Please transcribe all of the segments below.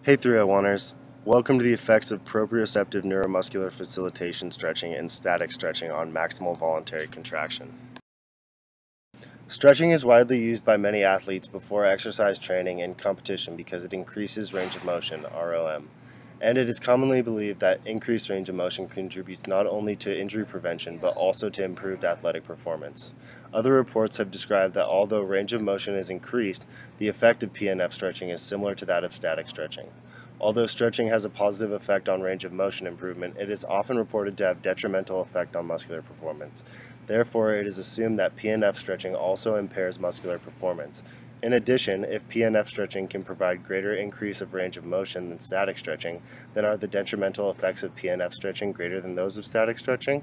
Hey 301ers, welcome to the effects of proprioceptive neuromuscular facilitation stretching and static stretching on maximal voluntary contraction. Stretching is widely used by many athletes before exercise training and competition because it increases range of motion, ROM, and it is commonly believed that increased range of motion contributes not only to injury prevention but also to improved athletic performance. Other reports have described that although range of motion is increased, the effect of PNF stretching is similar to that of static stretching. Although stretching has a positive effect on range of motion improvement, it is often reported to have detrimental effect on muscular performance. Therefore, it is assumed that PNF stretching also impairs muscular performance. In addition, if PNF stretching can provide greater increase of range of motion than static stretching, then are the detrimental effects of PNF stretching greater than those of static stretching?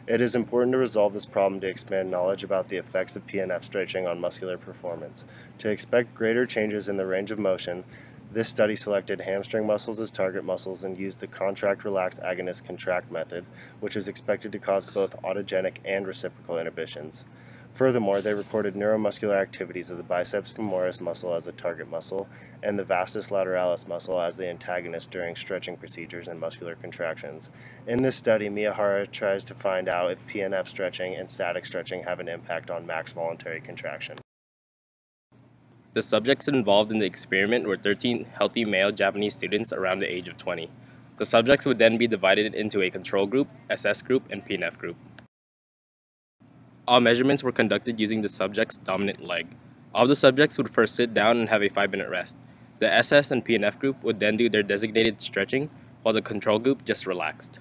It is important to resolve this problem to expand knowledge about the effects of PNF stretching on muscular performance. To expect greater changes in the range of motion, this study selected hamstring muscles as target muscles and used the contract-relax-agonist-contract method, which is expected to cause both autogenic and reciprocal inhibitions. Furthermore, they recorded neuromuscular activities of the biceps femoris muscle as a target muscle and the vastus lateralis muscle as the antagonist during stretching procedures and muscular contractions. In this study, Miyahara tries to find out if PNF stretching and static stretching have an impact on max voluntary contraction. The subjects involved in the experiment were 13 healthy male Japanese students around the age of 20. The subjects would then be divided into a control group, SS group, and PNF group. All measurements were conducted using the subject's dominant leg. All the subjects would first sit down and have a 5-minute rest. The SS and PNF group would then do their designated stretching, while the control group just relaxed.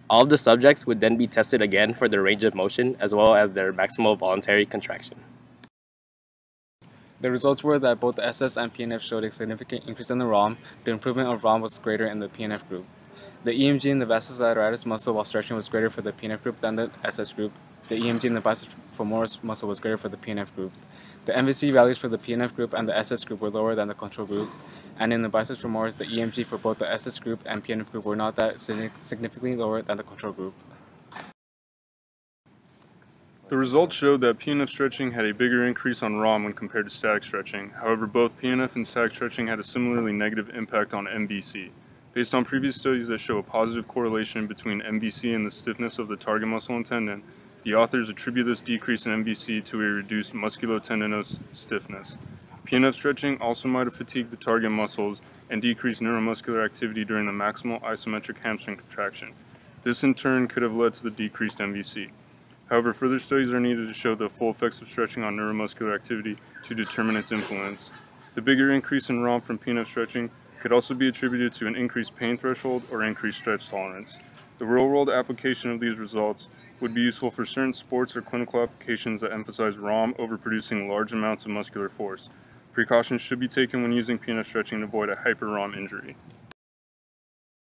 All of the subjects would then be tested again for their range of motion as well as their maximal voluntary contraction. The results were that both the SS and PNF showed a significant increase in the ROM. The improvement of ROM was greater in the PNF group. The EMG in the vastus lateralis muscle while stretching was greater for the PNF group than the SS group. The EMG in the biceps femoris muscle was greater for the PNF group. The MVC values for the PNF group and the SS group were lower than the control group. And in the biceps femoris, the EMG for both the SS group and PNF group were not that significantly lower than the control group. The results showed that PNF stretching had a bigger increase on ROM when compared to static stretching. However, both PNF and static stretching had a similarly negative impact on MVC. Based on previous studies that show a positive correlation between MVC and the stiffness of the target muscle and tendon, the authors attribute this decrease in MVC to a reduced musculotendinous stiffness. PNF stretching also might have fatigued the target muscles and decreased neuromuscular activity during the maximal isometric hamstring contraction. This in turn could have led to the decreased MVC. However, further studies are needed to show the full effects of stretching on neuromuscular activity to determine its influence. The bigger increase in ROM from PNF stretching could also be attributed to an increased pain threshold or increased stretch tolerance. The real-world application of these results would be useful for certain sports or clinical applications that emphasize ROM over producing large amounts of muscular force. Precautions should be taken when using PNF stretching to avoid a hyper-ROM injury.